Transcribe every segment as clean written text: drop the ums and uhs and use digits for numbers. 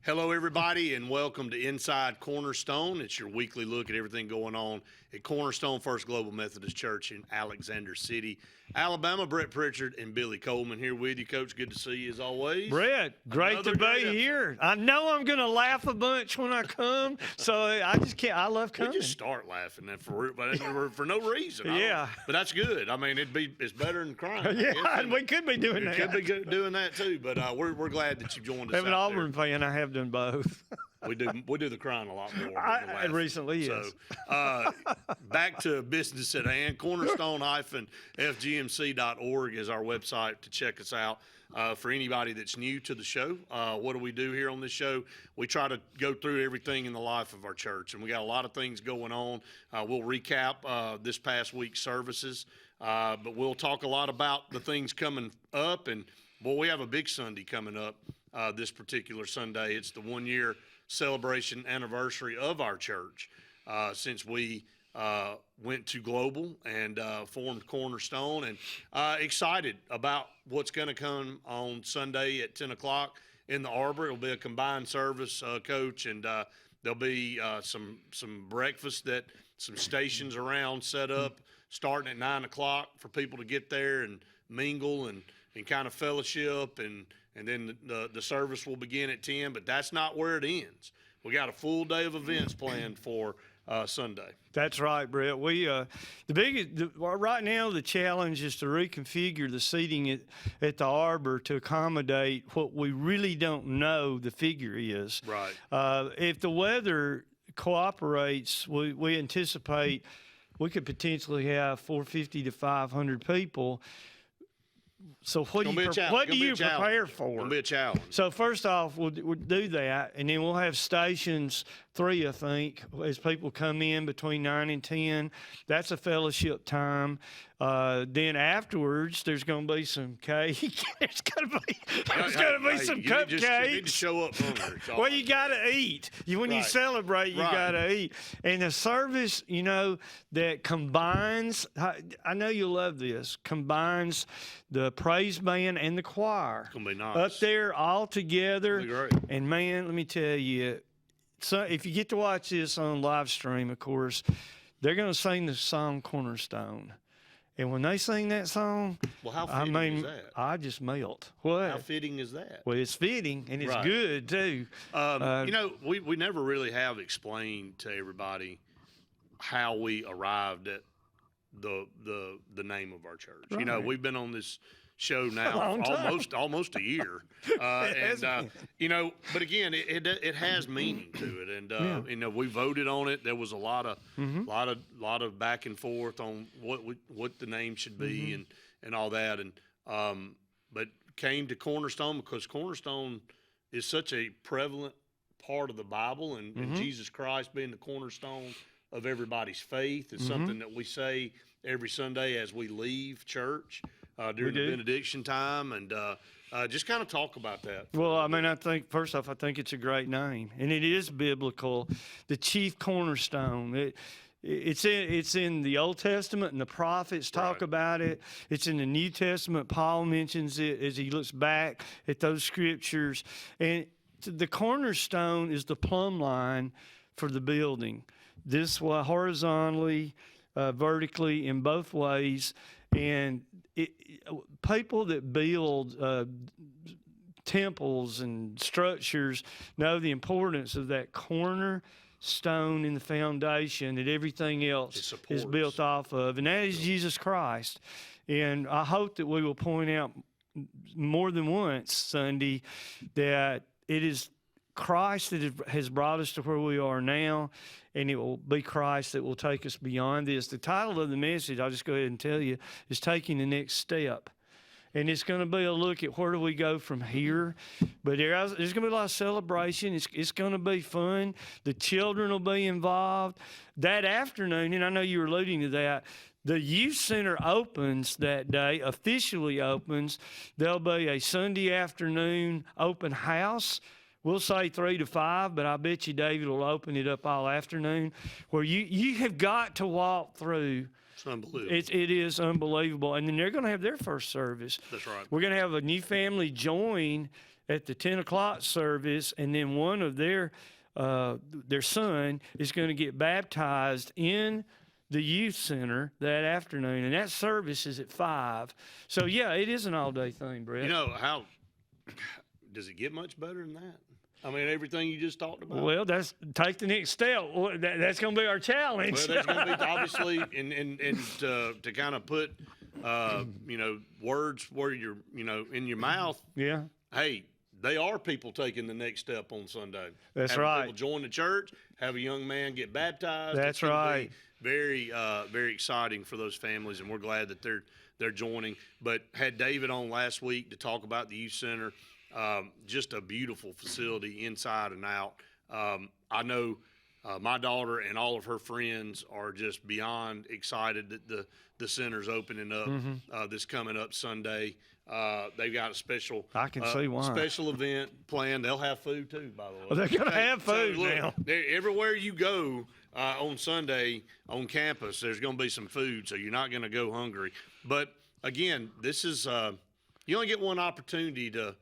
Hello, everybody, and welcome to Inside Cornerstone. It's your weekly look at everything going on at Cornerstone First Global Methodist Church in Alexander City, Alabama. Brett Pritchard and Billy Coleman here with you, Coach. Good to see you as always. Brett, great to be here. I know I'm going to laugh a bunch when I come, so I just can't. I love coming. We just start laughing for no reason. Yeah, but that's good. I mean, it's better than crying. Yeah, and we could be doing that. Could be doing that too. But we're glad that you joined us. As an Auburn fan, I have done both. We do the crying a lot more. It recently is. So back to business at hand. Cornerstone-FGMC.org is our website to check us out. For anybody that's new to the show, what do we do here on this show? We try to go through everything in the life of our church, and we got a lot of things going on. We'll recap this past week's services, but we'll talk a lot about the things coming up. And, boy, we have a big Sunday coming up this particular Sunday. It's the 1-year celebration anniversary of our church since we went to global and formed Cornerstone, and excited about what's going to come on Sunday at 10 o'clock in the Arbor. It'll be a combined service, Coach, and there'll be some breakfast that some stations around set up starting at 9 o'clock for people to get there and mingle and kind of fellowship, and then the service will begin at 10, but that's not where it ends. We got a full day of events planned for Sunday. That's right, Brett. We right now the challenge is to reconfigure the seating at the Arbor to accommodate what we really don't know the figure is. Right. If the weather cooperates, we anticipate we could potentially have 450 to 500 people. So what do you prepare for? It'll be a challenge. So first off, we'll do that, and then we'll have stations 3, I think, as people come in between 9 and 10. That's a fellowship time. Then afterwards, there's going to be some cake. There's going to be some cupcakes. You need to show up hungry. Well, you got to eat. When you celebrate, you got to eat. And the service, that combines, I know you'll love this, combines the praise band and the choir. It's going to be nice. Up there all together. It'll be great. And, man, let me tell you, so if you get to watch this on live stream, of course, they're going to sing the song Cornerstone. And when they sing that song, well, how fitting is that? I just melt. What? How fitting is that? Well, it's fitting, and it's good, too. We never really have explained to everybody how we arrived at the name of our church. Right. We've been on this show now almost a year, but again, it has meaning to it, and we voted on it. There was a lot of back and forth on what the name should be and all that, and but came to Cornerstone because Cornerstone is such a prevalent part of the Bible, and Jesus Christ being the cornerstone of everybody's faith is something that we say every Sunday as we leave church. During the benediction time, and just kind of talk about that. Well, I mean, I think it's a great name, and it is biblical. The chief cornerstone. It's in the Old Testament, and the prophets talk about it. It's in the New Testament. Paul mentions it as he looks back at those scriptures. And the cornerstone is the plumb line for the building. This way, horizontally, vertically, in both ways, and people that build temples and structures know the importance of that cornerstone in the foundation that everything else is built off of, and that is Jesus Christ. And I hope that we will point out more than once Sunday that it is Christ that has brought us to where we are now, and it will be Christ that will take us beyond this. The title of the message, I'll just go ahead and tell you, is Taking the Next Step. And it's going to be a look at where do we go from here. But there's going to be a lot of celebration. It's going to be fun. The children will be involved. That afternoon, and I know you were alluding to that, the youth center opens that day, officially opens. There'll be a Sunday afternoon open house. We'll say 3 to 5, but I bet you David will open it up all afternoon, where you have got to walk through. It's unbelievable. It is unbelievable. And then they're going to have their first service. That's right. We're going to have a new family join at the 10 o'clock service, and then one of their son is going to get baptized in the youth center that afternoon, and that service is at 5. So, yeah, it is an all-day thing, Brett. You know, how does it get much better than that? I mean, everything you just talked about. Well, take the next step. That's going to be our challenge. Well, there's going to be obviously, and to kind of put, words where you're, in your mouth. Yeah. Hey, they are people taking the next step on Sunday. That's Having right. People join the church, have a young man get baptized. That's right. Very, very exciting for those families, and we're glad that they're joining. But had David on last week to talk about the youth center. Just a beautiful facility inside and out. I know my daughter and all of her friends are just beyond excited that the center's opening up this coming up Sunday. They've got a special I can see why. Special event planned. They'll have food too, by the way. Well, they're going to have food so look, now. Everywhere you go on Sunday on campus, there's going to be some food, so you're not going to go hungry. But again, this is you only get one opportunity to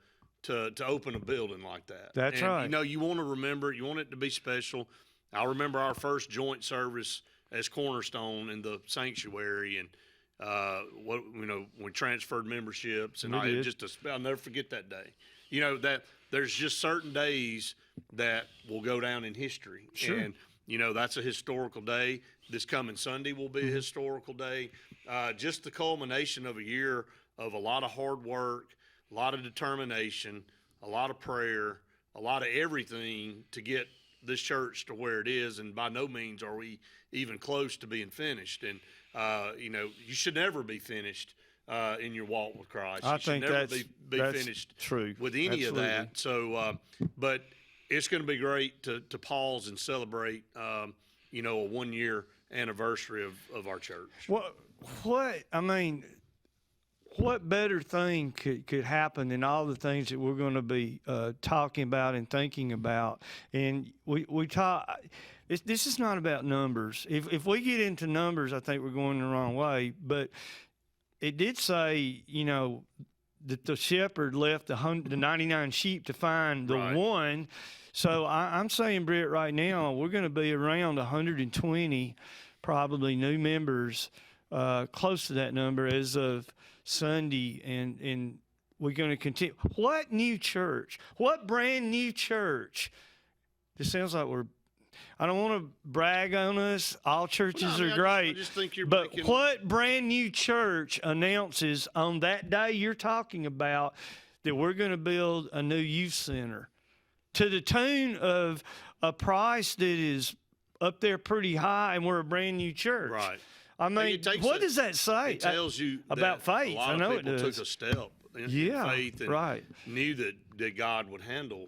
open a building like that. That's right. You know, you want to remember, you want it to be special. I remember our first joint service as Cornerstone in the sanctuary, and we transferred memberships, and I'll never forget that day. You know, that there's just certain days that will go down in history. Sure. And that's a historical day. This coming Sunday will be a historical day. Just the culmination of a year of a lot of hard work, a lot of determination, a lot of prayer, a lot of everything to get this church to where it is. And by no means are we even close to being finished. And, you should never be finished in your walk with Christ. I think that's finished true with any Absolutely. of that. So, but it's going to be great to pause and celebrate, a 1-year anniversary of our church. What better thing could happen than all the things that we're going to be talking about and thinking about? And we talk. This is not about numbers. If we get into numbers, I think we're going the wrong way. But it did say, that the shepherd left the 99 sheep to find the one. So I'm saying, Brett, right now we're going to be around 120, probably new members, close to that number as of Sunday, and we're going to continue. What new church? What brand new church? This sounds like I don't want to brag on us. All churches are great. I just think you're but what brand new church announces on that day you're talking about that we're going to build a new youth center to the tune of a price that is up there pretty high, and we're a brand new church? Right. I mean, what does that say? It tells you about faith. A lot I know of people it does. took a step in faith and knew that God would handle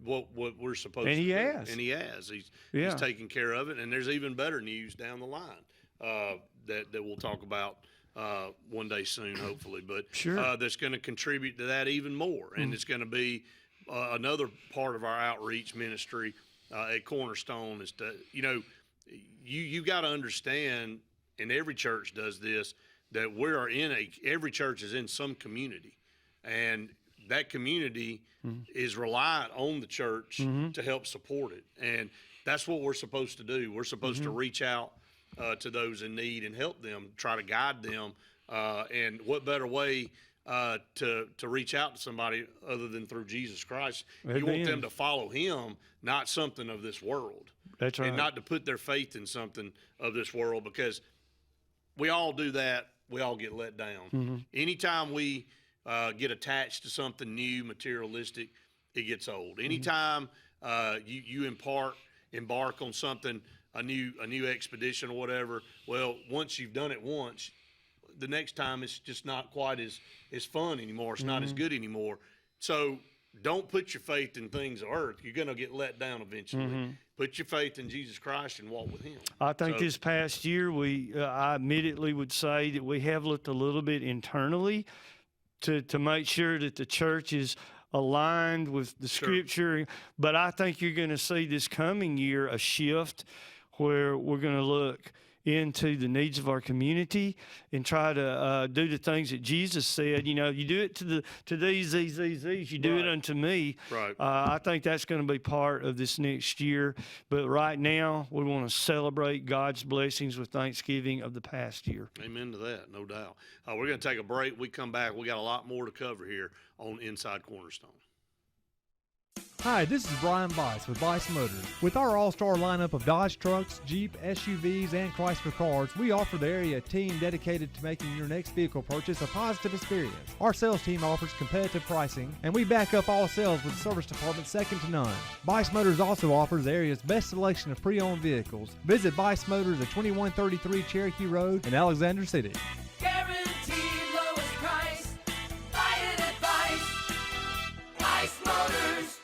what we're supposed to do. And he has. He's taking care of it. And there's even better news down the line that we'll talk about one day soon, hopefully. But that's going to contribute to that even more. And it's going to be another part of our outreach ministry at Cornerstone is to, you got to understand, and every church does this, that every church is in some community, and that community is reliant on the church to help support it. And that's what we're supposed to do. We're supposed to reach out to those in need and help them, try to guide them. And what better way to reach out to somebody other than through Jesus Christ? You want them to follow him, not something of this world. That's right. And not to put their faith in something of this world, because we all do that. We all get let down. Anytime we get attached to something new, materialistic, it gets old. Anytime you embark on something, a new expedition or whatever, well, once you've done it once, the next time it's just not quite as fun anymore. It's not as good anymore. So don't put your faith in things of earth. You're going to get let down eventually. Put your faith in Jesus Christ and walk with him. I think this past year, I immediately would say that we have looked a little bit internally to make sure that the church is aligned with the Scripture. But I think you're going to see this coming year a shift where we're going to look into the needs of our community and try to do the things that Jesus said. You do it to these, you do it unto me. Right. I think that's going to be part of this next year. But right now, we want to celebrate God's blessings with Thanksgiving of the past year. Amen to that, no doubt. We're going to take a break. We come back. We got a lot more to cover here on Inside Cornerstone. Hi, this is Brian Bice with Bice Motors. With our all-star lineup of Dodge trucks, Jeep, SUVs, and Chrysler cars, we offer the area team dedicated to making your next vehicle purchase a positive experience. Our sales team offers competitive pricing, and we back up all sales with a service department second to none. Bice Motors also offers the area's best selection of pre-owned vehicles. Visit Bice Motors at 2133 Cherokee Road in Alexander City. Guaranteed lowest price. Buy it at Bice Motors.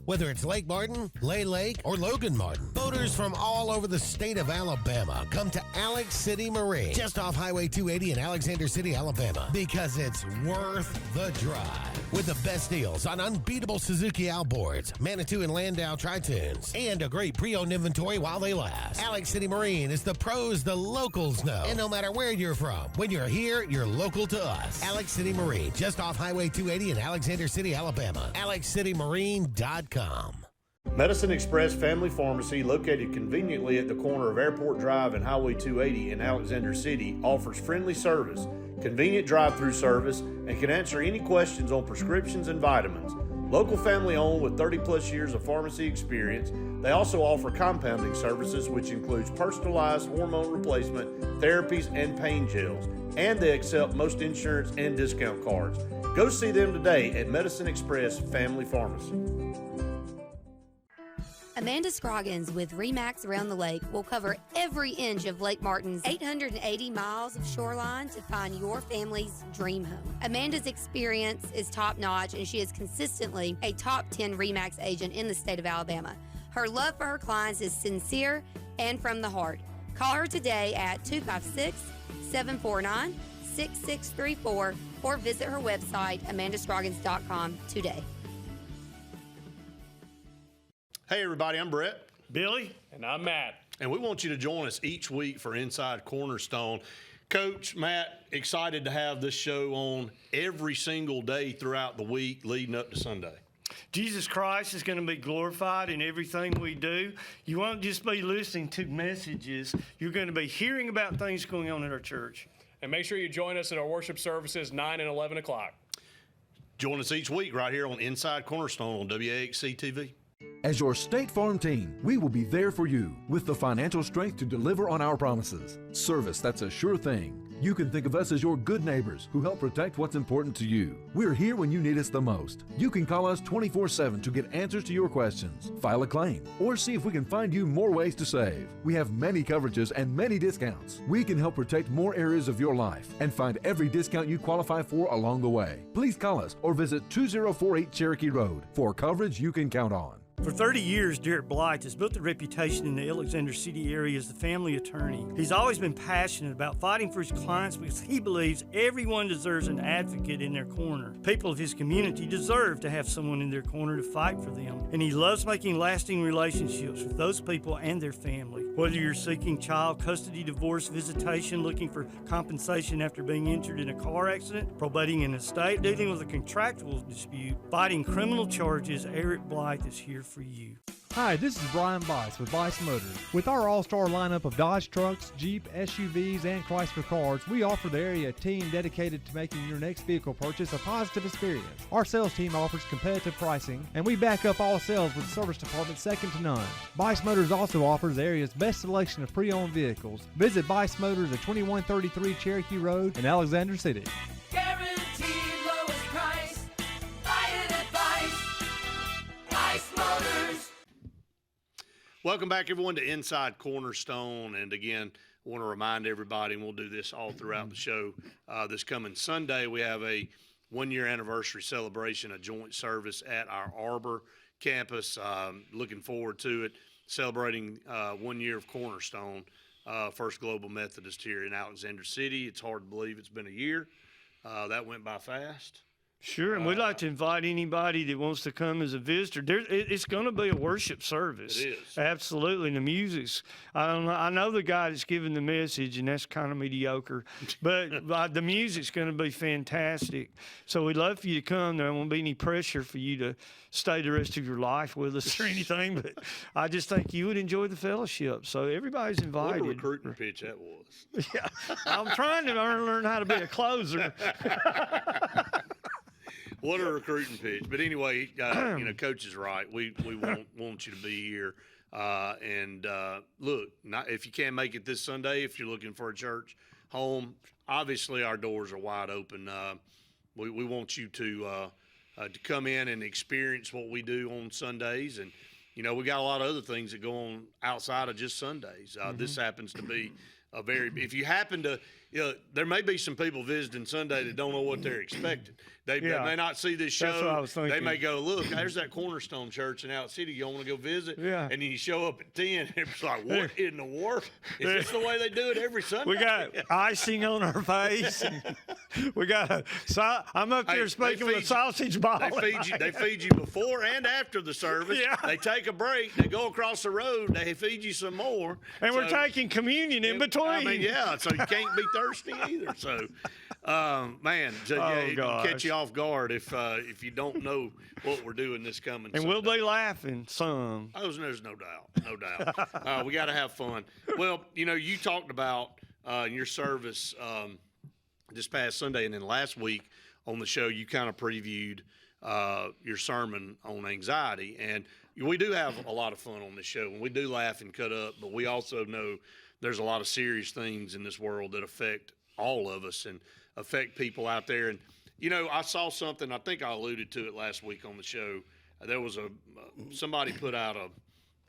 Whether it's Lake Martin, Lay Lake, or Logan Martin, boaters from all over the state of Alabama come to Alex City Marine, just off Highway 280 in Alexander City, Alabama, because it's worth the drive. With the best deals on unbeatable Suzuki outboards, Manitou and Landau Tritoons, and a great pre-owned inventory while they last. Alex City Marine is the pros the locals know. And no matter where you're from, when you're here, you're local to us. Alex City Marine, just off Highway 280 in Alexander City, Alabama. AlexCityMarine.com. Medicine Express Family Pharmacy, located conveniently at the corner of Airport Drive and Highway 280 in Alexander City, offers friendly service, convenient drive-through service, and can answer any questions on prescriptions and vitamins. Local family owned with 30-plus years of pharmacy experience, they also offer compounding services, which includes personalized hormone replacement, therapies, and pain gels. And they accept most insurance and discount cards. Go see them today at Medicine Express Family Pharmacy. Amanda Scroggins with RE/MAX Around the Lake will cover every inch of Lake Martin's 880 miles of shoreline to find your family's dream home. Amanda's experience is top-notch, and she is consistently a top 10 RE/MAX agent in the state of Alabama. Her love for her clients is sincere and from the heart. Call her today at 256-749-6634 or visit her website, amandascroggins.com, today. Hey everybody, I'm Brett. Billy? And I'm Matt. And we want you to join us each week for Inside Cornerstone. Coach, Matt, excited to have this show on every single day throughout the week leading up to Sunday. Jesus Christ is going to be glorified in everything we do. You won't just be listening to messages. You're going to be hearing about things going on at our church. And make sure you join us at our worship services 9 and 11 o'clock. Join us each week right here on Inside Cornerstone on WAXC TV. As your State Farm team, we will be there for you with the financial strength to deliver on our promises. Service, that's a sure thing. You can think of us as your good neighbors who help protect what's important to you. We're here when you need us the most. You can call us 24/7 to get answers to your questions, file a claim, or see if we can find you more ways to save. We have many coverages and many discounts. We can help protect more areas of your life and find every discount you qualify for along the way. Please call us or visit 2048 Cherokee Road for coverage you can count on. For 30 years, Derek Blythe has built a reputation in the Alexander City area as the family attorney. He's always been passionate about fighting for his clients because he believes everyone deserves an advocate in their corner. People of his community deserve to have someone in their corner to fight for them. And he loves making lasting relationships with those people and their family. Whether you're seeking child custody, divorce, visitation, looking for compensation after being injured in a car accident, probating an estate, dealing with a contractual dispute, fighting criminal charges, Eric Blythe is here for you. Hi, this is Brian Bice with Bice Motors. With our all-star lineup of Dodge trucks, Jeep, SUVs, and Chrysler cars, we offer the area team dedicated to making your next vehicle purchase a positive experience. Our sales team offers competitive pricing, and we back up all sales with a service department second to none. Bice Motors also offers the area's best selection of pre-owned vehicles. Visit Bice Motors at 2133 Cherokee Road in Alexander City. Guaranteed lowest price. Buy it at Bice Motors. Welcome back, everyone, to Inside Cornerstone. And again, I want to remind everybody, and we'll do this all throughout the show, this coming Sunday, we have a one-year anniversary celebration, a joint service at our Arbor campus. Looking forward to it, celebrating 1 year of Cornerstone, First Global Methodist here in Alexander City. It's hard to believe it's been a year. That went by fast. Sure, and we'd like to invite anybody that wants to come as a visitor. It's going to be a worship service. It is. Absolutely, and the music's. I know the guy that's giving the message, and that's kind of mediocre, but the music's going to be fantastic. So we'd love for you to come. There won't be any pressure for you to stay the rest of your life with us or anything, but I just think you would enjoy the fellowship. So everybody's invited. What a recruiting pitch that was. Yeah, I'm trying to learn how to be a closer. What a recruiting pitch. But anyway, Coach is right. We want you to be here. Look, if you can't make it this Sunday, if you're looking for a church home, obviously our doors are wide open. We want you to come in and experience what we do on Sundays. And, we got a lot of other things that go on outside of just Sundays. This happens to be if you happen to, there may be some people visiting Sunday that don't know what they're expecting. They may not see this show. That's what I was thinking. They may go, look, there's that Cornerstone Church in Out City. You want to go visit? Yeah. And then you show up at 10, and it's like, what in the world? Is this the way they do it every Sunday? We got icing on our face. And we got I'm up there speaking with a sausage ball. They feed you before and after the service. Yeah. They take a break. They go across the road. They feed you some more. And we're taking communion in between. I mean, so you can't be thirsty either. So, it can catch you off guard if you don't know what we're doing this coming And Sunday. we'll be laughing some. Oh, there's no doubt. We got to have fun. Well, you talked about in your service this past Sunday, and then last week on the show, you kind of previewed your sermon on anxiety. And we do have a lot of fun on this show, and we do laugh and cut up, but we also know there's a lot of serious things in this world that affect all of us and affect people out there. And, I saw something, I think I alluded to it last week on the show. There was somebody put out a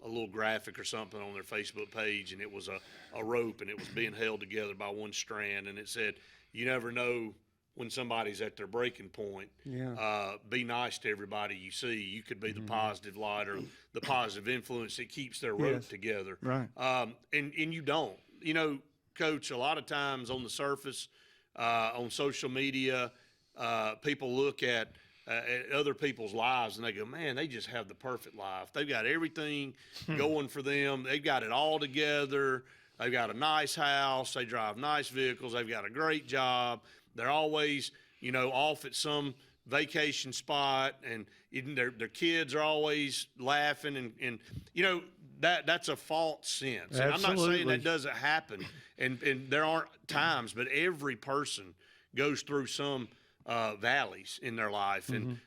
little graphic or something on their Facebook page, and it was a rope, and it was being held together by one strand, and it said, you never know when somebody's at their breaking point. Yeah. Be nice to everybody you see. You could be the positive light or the positive influence that keeps their rope together. Right. And you don't. Coach, a lot of times on the surface, on social media, people look at other people's lives and they go, man, they just have the perfect life. They've got everything going for them. They've got it all together. They've got a nice house. They drive nice vehicles. They've got a great job. They're always, off at some vacation spot, and even their kids are always laughing. And that's a false sense. And I'm not saying that doesn't happen. And there aren't times, but every person goes through some valleys in their life. And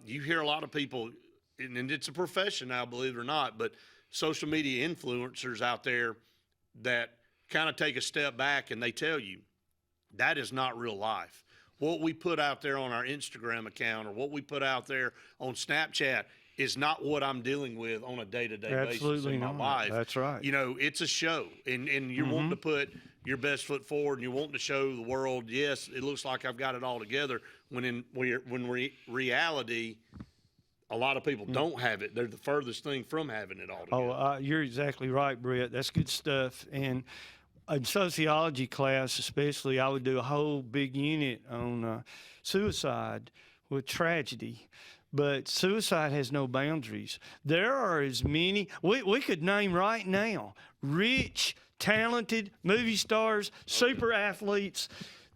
you hear a lot of people, and it's a profession now, believe it or not, but social media influencers out there that kind of take a step back and they tell you that is not real life. What we put out there on our Instagram account or what we put out there on Snapchat is not what I'm dealing with on a day-to-day basis in my life. That's right. It's a show, and you're wanting to put your best foot forward, and you're wanting to show the world, yes, it looks like I've got it all together, when reality, a lot of people don't have it. They're the furthest thing from having it all together. You're exactly right, Brett. That's good stuff. And in sociology class especially, I would do a whole big unit on suicide with tragedy. But suicide has no boundaries. There are as many, we could name right now, rich, talented movie stars, super athletes.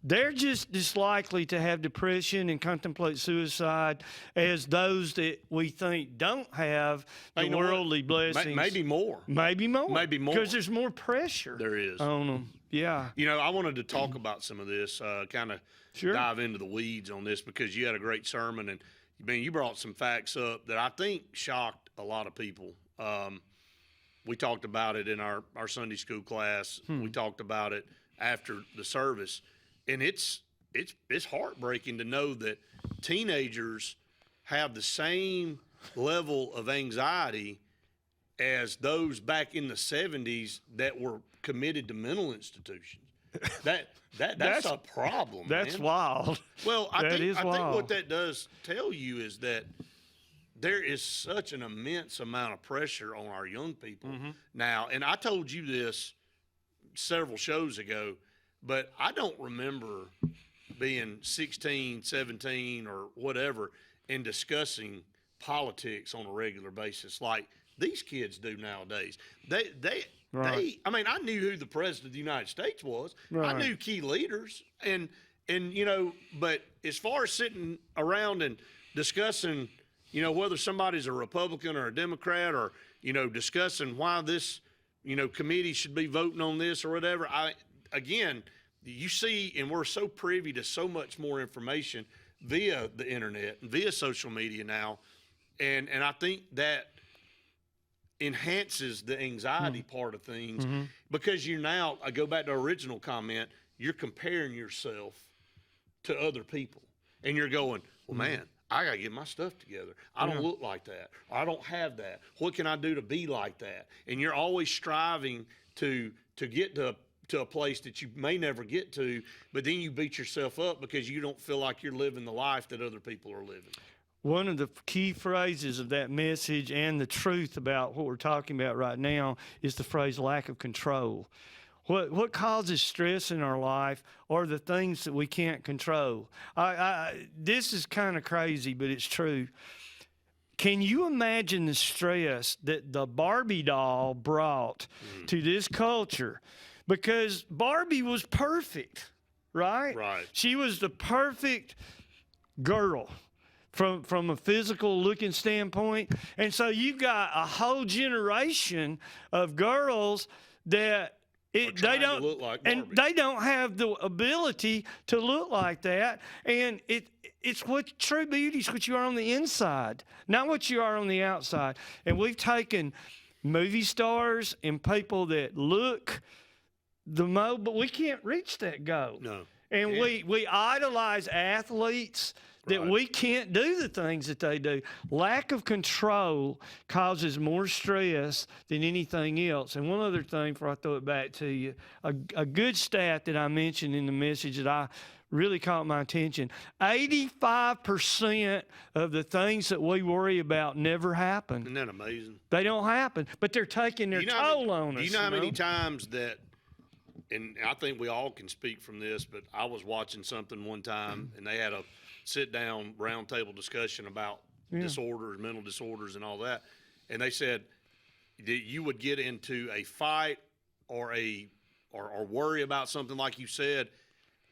They're just as likely to have depression and contemplate suicide as those that we think don't have the worldly blessings. Maybe more. Maybe more. Because there's more pressure. There is. On them. Yeah. I wanted to talk about some of this, kind of dive into the weeds on this, because you had a great sermon, and you brought some facts up that I think shocked a lot of people. We talked about it in our Sunday school class. We talked about it after the service. And it's heartbreaking to know that teenagers have the same level of anxiety as those back in the 70s that were committed to mental institutions. That's a problem. That's man. Wild. Well, I think what that does tell you is that there is such an immense amount of pressure on our young people now. And I told you this several shows ago, but I don't remember being 16, 17, or whatever, and discussing politics on a regular basis like these kids do nowadays. I mean, I knew who the president of the United States was. Right. I knew key leaders, and but as far as sitting around and discussing, whether somebody's a Republican or a Democrat, or discussing why this committee should be voting on this or whatever, you see, and we're so privy to so much more information via the internet and via social media now, and I think that enhances the anxiety part of things, because I go back to our original comment, you're comparing yourself to other people, and you're going, well, man, I got to get my stuff together. I don't look like that. Or I don't have that. What can I do to be like that? And you're always striving to get to a place that you may never get to, but then you beat yourself up because you don't feel like you're living the life that other people are living. One of the key phrases of that message and the truth about what we're talking about right now is the phrase lack of control. What causes stress in our life are the things that we can't control. This is kind of crazy, but it's true. Can you imagine the stress that the Barbie doll brought to this culture? Because Barbie was perfect, right? Right. She was the perfect girl from a physical looking standpoint. And so you've got a whole generation of girls that they don't look like and Barbie. they don't have the ability to look like that. And it's what true beauty is, what you are on the inside, not what you are on the outside. And we've taken movie stars and people that look but we can't reach that goal. No. And we idolize athletes that we can't do the things that they do. Lack of control causes more stress than anything else. And one other thing before I throw it back to you, a good stat that I mentioned in the message that I really caught my attention, 85% of the things that we worry about never happen. Isn't that amazing? They don't happen, but they're taking their toll on us. Do you know how many times that, and I think we all can speak from this, but I was watching something one time, and they had a sit-down roundtable discussion about disorders, mental disorders, and all that. And they said that you would get into a fight or worry about something, like you said,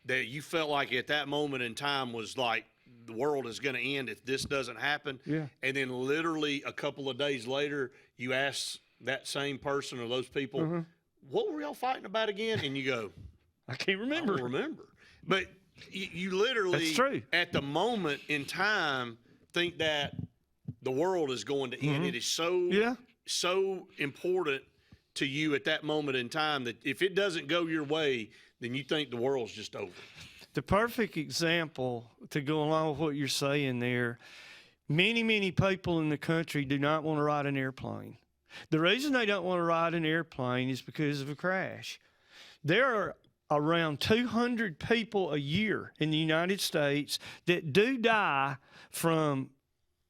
that you felt like at that moment in time was like the world is going to end if this doesn't happen. Yeah. And then literally a couple of days later, you ask that same person or those people, what were y'all fighting about again? And you go, I can't remember. I don't remember. But you literally, That's true. At the moment in time, think that the world is going to end. It is so important to you at that moment in time that if it doesn't go your way, then you think the world's just over. The perfect example to go along with what you're saying there, many people in the country do not want to ride an airplane. The reason they don't want to ride an airplane is because of a crash. There are around 200 people a year in the United States that do die from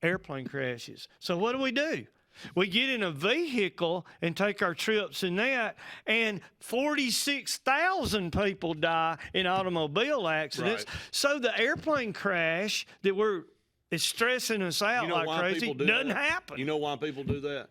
airplane crashes. So what do? We get in a vehicle and take our trips in that, and 46,000 people die in automobile accidents. Right. So the airplane crash that is stressing us out like crazy doesn't happen. You know why people do that?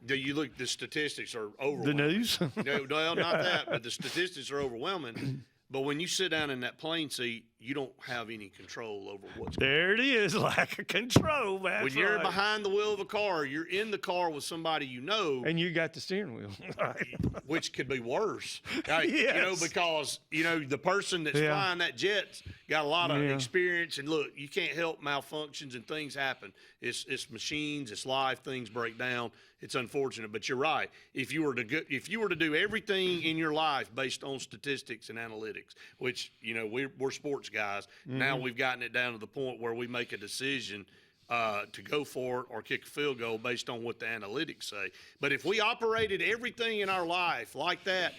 You look, the statistics are overwhelming. The news? No, not that, but the statistics are overwhelming. But when you sit down in that plane seat, you don't have any control over what's going on. There it is, lack of control. That's When you're right. behind the wheel of a car, you're in the car with somebody you know. And you got the steering wheel. Which could be worse. Right? Yes. Because, the person that's flying that jet's got a lot of experience. And look, you can't help malfunctions and things happen. It's machines, it's life, things break down. It's unfortunate, but you're right. If you were to do everything in your life based on statistics and analytics, which we're sports guys, now we've gotten it down to the point where we make a decision to go for it or kick a field goal based on what the analytics say. But if we operated everything in our life like that,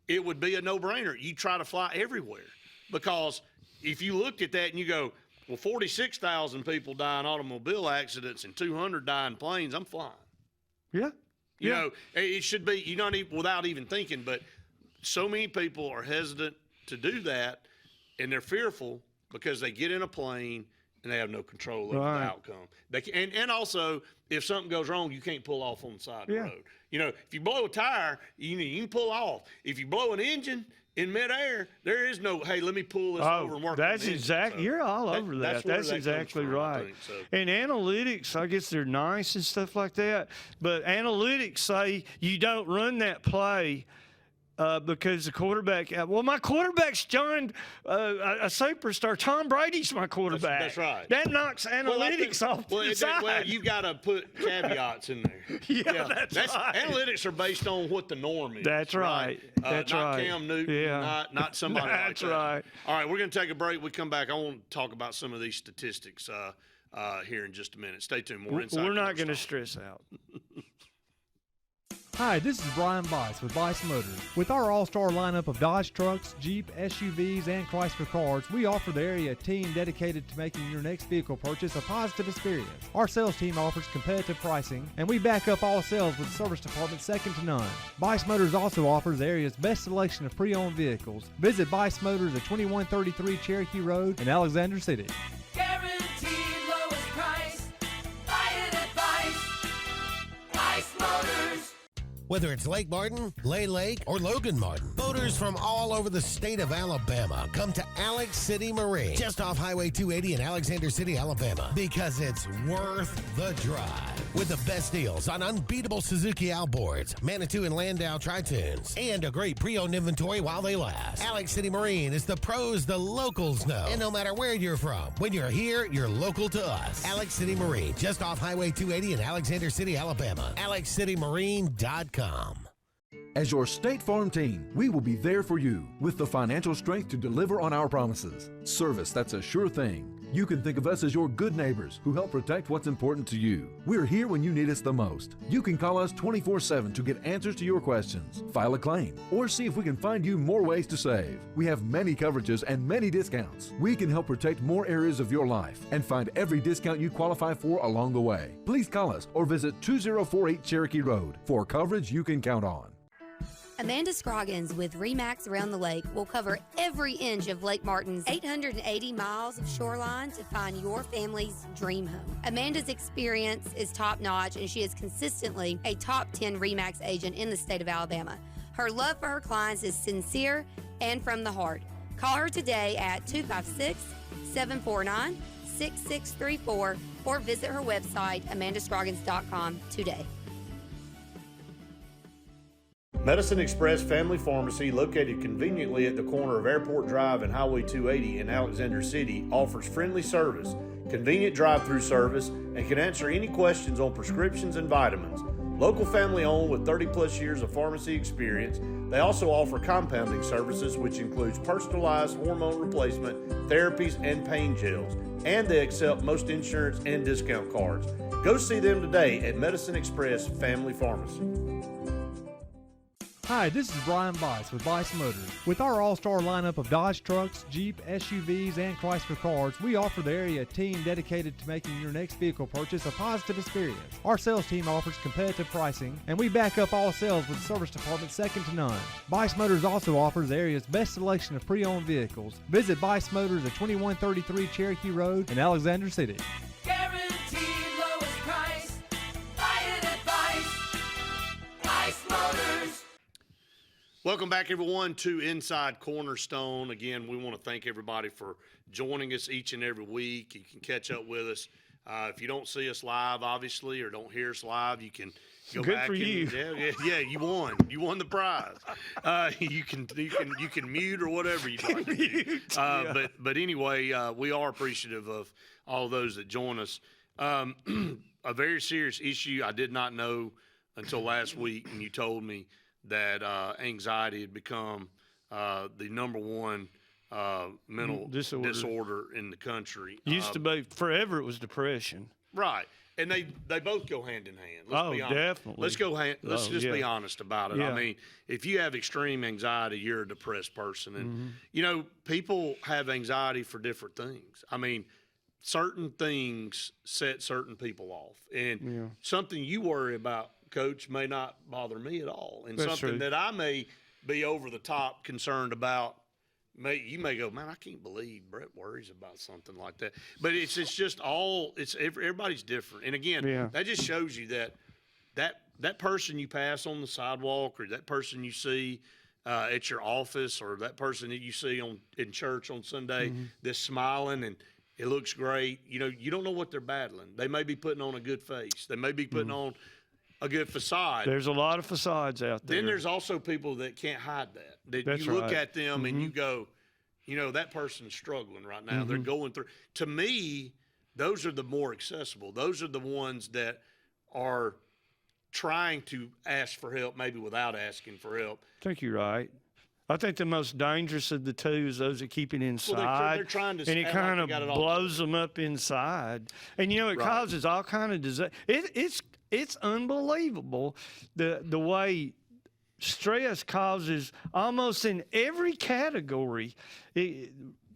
it would be a no-brainer. You try to fly everywhere, because if you looked at that and you go, well, 46,000 people die in automobile accidents and 200 die in planes, I'm flying. Yeah. You know, it should be, without even thinking, but so many people are hesitant to do that. and they're fearful because they get in a plane and they have no control over the outcome. They can, and also, if something goes wrong, you can't pull off on the side of the road. You know, if you blow a tire, you can pull off. If you blow an engine in midair, there is no, hey, let me pull this over and work. That's exactly. So you're all over that. That's exactly right. Think, so. And analytics, I guess they're nice and stuff like that. But analytics say you don't run that play. Because the quarterback, my quarterback's John, a superstar. Tom Brady's my quarterback. That's right. That knocks analytics off the side. Well, you've got to put caveats in there. That's right. Analytics are based on what the norm is. That's right. That's not right. Cam Newton, not somebody like that. That's right. All right, we're going to take a break. We come back. I want to talk about some of these statistics here in just a minute. Stay tuned. More Inside. We're not going to stress out. Hi, this is Brian Bice with Bice Motors. With our all-star lineup of Dodge trucks, Jeep, SUVs, and Chrysler cars, we offer the area team dedicated to making your next vehicle purchase a positive experience. Our sales team offers competitive pricing, and we back up all sales with service department second to none. Bice Motors also offers the area's best selection of pre-owned vehicles. Visit Bice Motors at 2133 Cherokee Road in Alexander City. Guaranteed lowest price. Buy it at Bice Motors. Whether it's Lake Martin, Lay Lake, or Logan Martin, boaters from all over the state of Alabama come to Alex City Marine, just off Highway 280 in Alexander City, Alabama, because it's worth the drive. With the best deals on unbeatable Suzuki outboards, Manitou and Landau Tritoons, and a great pre-owned inventory while they last. Alex City Marine is the pros the locals know. And no matter where you're from, when you're here, you're local to us. Alex City Marine, just off Highway 280 in Alexander City, Alabama. AlexCityMarine.com. As your State Farm team, we will be there for you with the financial strength to deliver on our promises. Service that's a sure thing. You can think of us as your good neighbors who help protect what's important to you. We're here when you need us the most. You can call us 24/7 to get answers to your questions, file a claim, or see if we can find you more ways to save. We have many coverages and many discounts. We can help protect more areas of your life and find every discount you qualify for along the way. Please call us or visit 2048 Cherokee Road for coverage you can count on. Amanda Scroggins with RE/MAX Around the Lake will cover every inch of Lake Martin's 880 miles of shoreline to find your family's dream home. Amanda's experience is top-notch, and she is consistently a top 10 RE/MAX agent in the state of Alabama. Her love for her clients is sincere and from the heart. Call her today at 256-749-6634 or visit her website, amandascroggins.com, today. Medicine Express Family Pharmacy, located conveniently at the corner of Airport Drive and Highway 280 in Alexander City, offers friendly service, convenient drive-through service, and can answer any questions on prescriptions and vitamins. Local family owned with 30-plus years of pharmacy experience, they also offer compounding services, which includes personalized hormone replacement, therapies, and pain gels. And they accept most insurance and discount cards. Go see them today at Medicine Express Family Pharmacy. Hi, this is Brian Bice with Bice Motors. With our all-star lineup of Dodge trucks, Jeep, SUVs, and Chrysler cars, we offer the area team dedicated to making your next vehicle purchase a positive experience. Our sales team offers competitive pricing, and we back up all sales with service department second to none. Bice Motors also offers the area's best selection of pre-owned vehicles. Visit Bice Motors at 2133 Cherokee Road in Alexander City. Guaranteed lowest price. Buy it at Bice Motors. Welcome back, everyone, to Inside Cornerstone. Again, we want to thank everybody for joining us each and every week. You can catch up with us. If you don't see us live, obviously, or don't hear us live, you can go Good back. for you. Yeah, you won. You won the prize. You can mute or whatever you'd like to do. But anyway, we are appreciative of all those that join us. A very serious issue I did not know until last week, and you told me that anxiety had become the number one mental disorder in the country. Used to be, forever it was depression. Right. And they both go hand in hand. Let's be honest. Definitely. Let's just be honest about it. Yeah. I mean, if you have extreme anxiety, you're a depressed person. And, you know, people have anxiety for different things. I mean, certain things set certain people off. And something you worry about, Coach, may not bother me at all. And That's something true. that I may be over the top concerned about you may go, man, I can't believe Brett worries about something like that. But it's just all everybody's different. And again, that just shows you that person you pass on the sidewalk, or that person you see at your office, or that person that you see in church on Sunday that's smiling and it looks great. You know, you don't know what they're battling. They may be putting on a good face. They may be putting on a good facade. There's a lot of facades out there. Then there's also people that can't hide that. That's you look right. at them and you go, you know, that person's struggling right now. They're going through. To me, those are the more accessible. Those are the ones that are trying to ask for help, maybe without asking for help. I think you're right. I think the most dangerous of the two is those that keep it inside. They're trying to, and it act kind like they got of it all blows them up inside. And, you know, it Right. causes all kind of disease. It's unbelievable the way stress causes almost in every category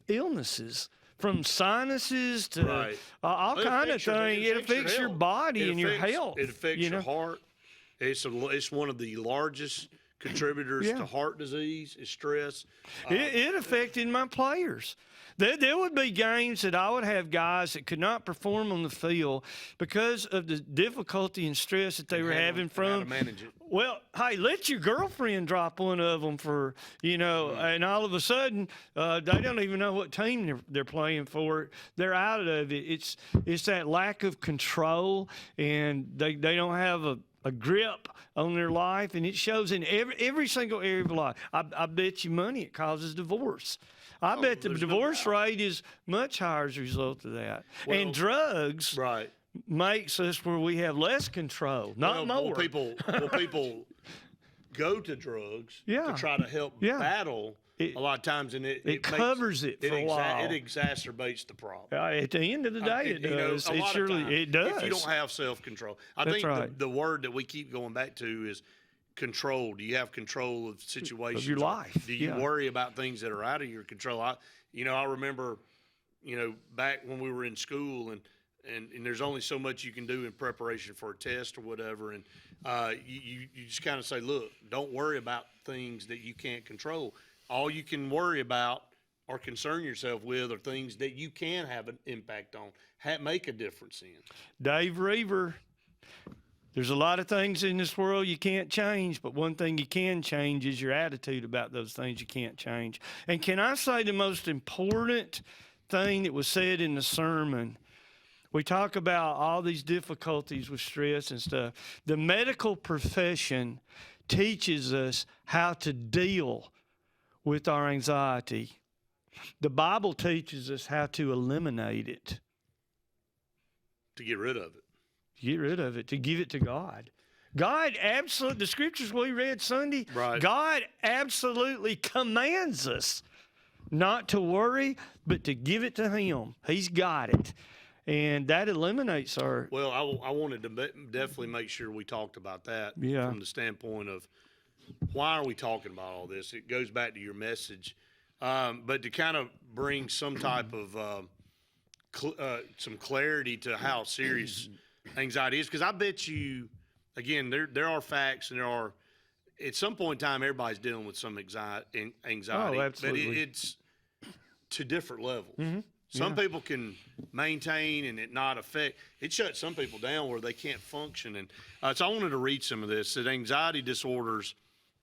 illnesses. From sinuses to Right. all It kind of affects your- things. It affects your health. body It and your affects- health. It affects you know? your heart. It's one of the largest contributors Yeah. to heart disease is stress. It affected my players. There would be games that I would have guys that could not perform on the field because of the difficulty and stress that they were having How to from. manage it. Well, hey, let your girlfriend drop one of them for, you know, and all of a sudden they don't even know what team they're playing for. They're out of it. It's that lack of control, and they don't have a grip on their life, and it shows in every single area of life. I bet you money it causes divorce. I bet the there's no divorce doubt. rate is much higher as a result of that. Well, and drugs Right. makes us where we have less control, not more. People go to drugs Yeah. to try to help Yeah. battle a lot of times, and it makes- covers it for a while. It exacerbates the problem. At the end of the day, it You know, does. a It lot of surely times, it does. If you don't have self-control, I That's think right. the word that we keep going back to is control. Do you have control of situations? your life, Do you yeah. worry about things that are out of your control? I remember, back when we were in school, and there's only so much you can do in preparation for a test or whatever, and you just kind of say, look, don't worry about things that you can't control. All you can worry about or concern yourself with are things that you can have an impact on, make a difference in. Dave Reaver, there's a lot of things in this world you can't change, but one thing you can change is your attitude about those things you can't change. And can I say the most important thing that was said in the sermon? We talk about all these difficulties with stress and stuff. The medical profession teaches us how to deal with our anxiety. The Bible teaches us how to eliminate it. To get rid of it. Get rid of it, to give it to God. God absolutely, the scriptures we read Sunday, Right. God absolutely commands us not to worry, but to give it to Him. He's got it. And that eliminates our. Well, I wanted to definitely make sure we talked about that Yeah. from the standpoint of why are we talking about all this? It goes back to your message. But to kind of bring some type of some clarity to how serious anxiety is, because I bet you, again, there are facts, and there are, at some point in time, everybody's dealing with some anxiety. Oh, absolutely. But it's to different levels. Some people can maintain and it not affect. It shuts some people down where they can't function. And so I wanted to read some of this. That anxiety disorders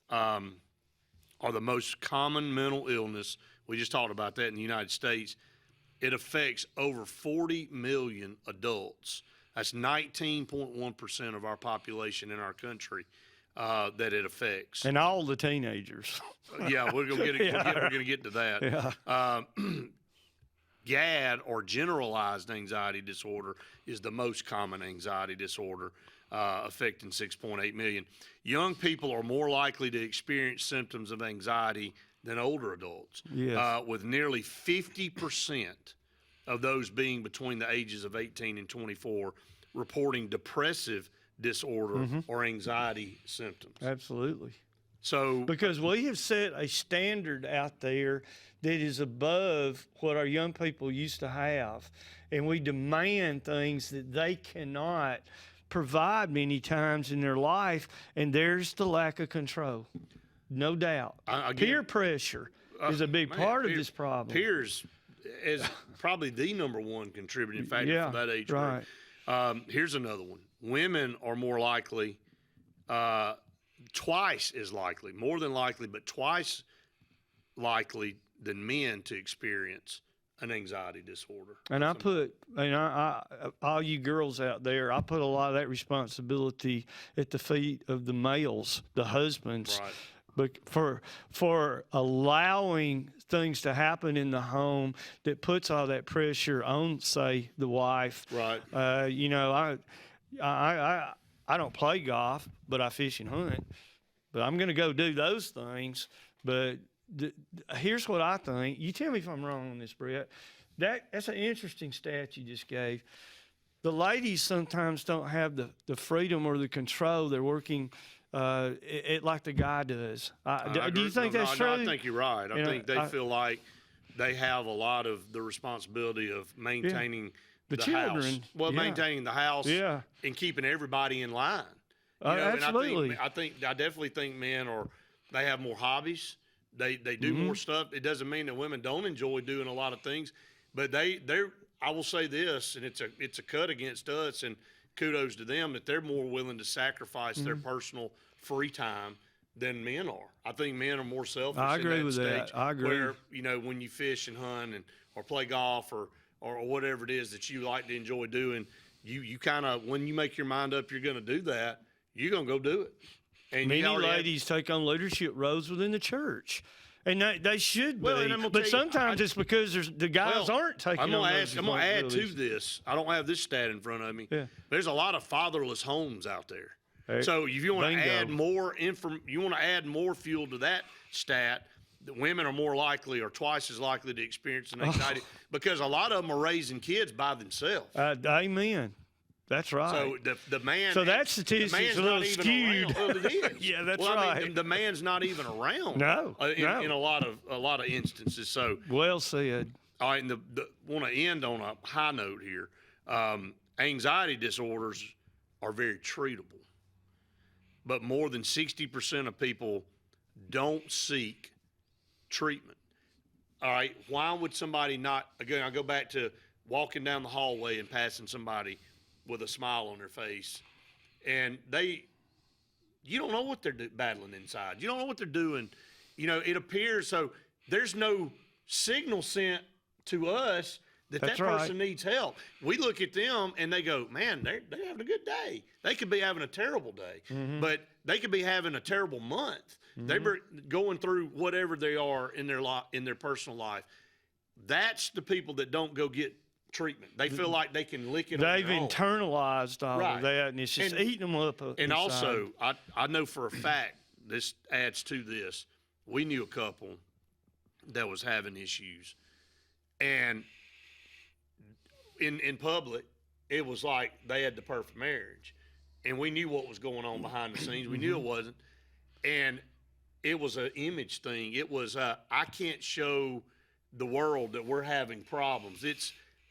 are the most common mental illness. We just talked about that in the United States. It affects over 40 million adults. That's 19.1% of our population in our country that it affects. And all the teenagers. Yeah, we're gonna get it. We're gonna get to that. Yeah. GAD, or generalized anxiety disorder, is the most common anxiety disorder, affecting 6.8 million. Young people are more likely to experience symptoms of anxiety than older adults, Yes. with nearly 50% of those being between the ages of 18 and 24 reporting depressive disorder or anxiety symptoms. Absolutely. So, Because we have set a standard out there that is above what our young people used to have. And we demand things that they cannot provide many times in their life. And there's the lack of control. No doubt. Again, Peer pressure. is a big part of this problem. Peers is probably the number one contributing factor Yeah, for that age right. group. Here's another one. Women are more likely, twice as likely, more than likely, but twice likely than men to experience an anxiety disorder. And I all you girls out there, I put a lot of that responsibility at the feet of the males, the husbands. Right. But for allowing things to happen in the home that puts all that pressure on, say, the wife. Right. You know, I don't play golf, but I fish and hunt. But I'm going to go do those things. But here's what I think. You tell me if I'm wrong on this, Brett. That's an interesting stat you just gave. The ladies sometimes don't have the freedom or the control. They're working it like the guy does. Do you think that's true? No, I think you're right. I think they feel like they have a lot of the responsibility of maintaining the children. House. Well, maintaining the house and keeping everybody in line. You know, absolutely. And I definitely think men they have more hobbies. They do more stuff. It doesn't mean that women don't enjoy doing a lot of things, but they're. I will say this, and it's a cut against us, and kudos to them that they're more willing to sacrifice their personal free time than men are. I think men are more selfish. I agree with stage that. I agree. Where, you know, when you fish and hunt or play golf or whatever it is that you like to enjoy doing, you kind of, when you make your mind up you're going to do that, you're going to go do it. And many ladies take on leadership roles within the church. And they should be, but sometimes it's because the guys aren't taking on those responsibilities. I'm going to add to this. I don't have this stat in front of me. Yeah. There's a lot of fatherless homes out there. So if you want to add more you want to add more fuel to that stat, that women are more likely or twice as likely to experience an anxiety because a lot of them are raising kids by themselves. Amen. That's right. So the man. So that statistic's a little skewed. Well, it is. Yeah, that's right. I mean, the man's not even around. No, in a lot of instances. So well said. All right, and want to end on a high note here. Anxiety disorders are very treatable, but more than 60% of people don't seek treatment. All right, why would somebody not? Again, I go back to walking down the hallway and passing somebody with a smile on their face, and you don't know what they're battling inside. You don't know what they're doing. You know, it appears so there's no signal sent to us that person needs help. We look at them and they go, man, they're having a good day. They could be having a terrible day, but they could be having a terrible month. They're going through whatever they are in their personal life. That's the people that don't go get treatment. They feel like they can lick it on their own. They've internalized all of that, and it's just eating them up. And inside. Also, I know for a fact, this adds to this, we knew a couple that was having issues. And in public, it was like they had the perfect marriage. And we knew what was going on behind the scenes. We knew it wasn't. And it was an image thing. It was, I can't show the world that we're having problems.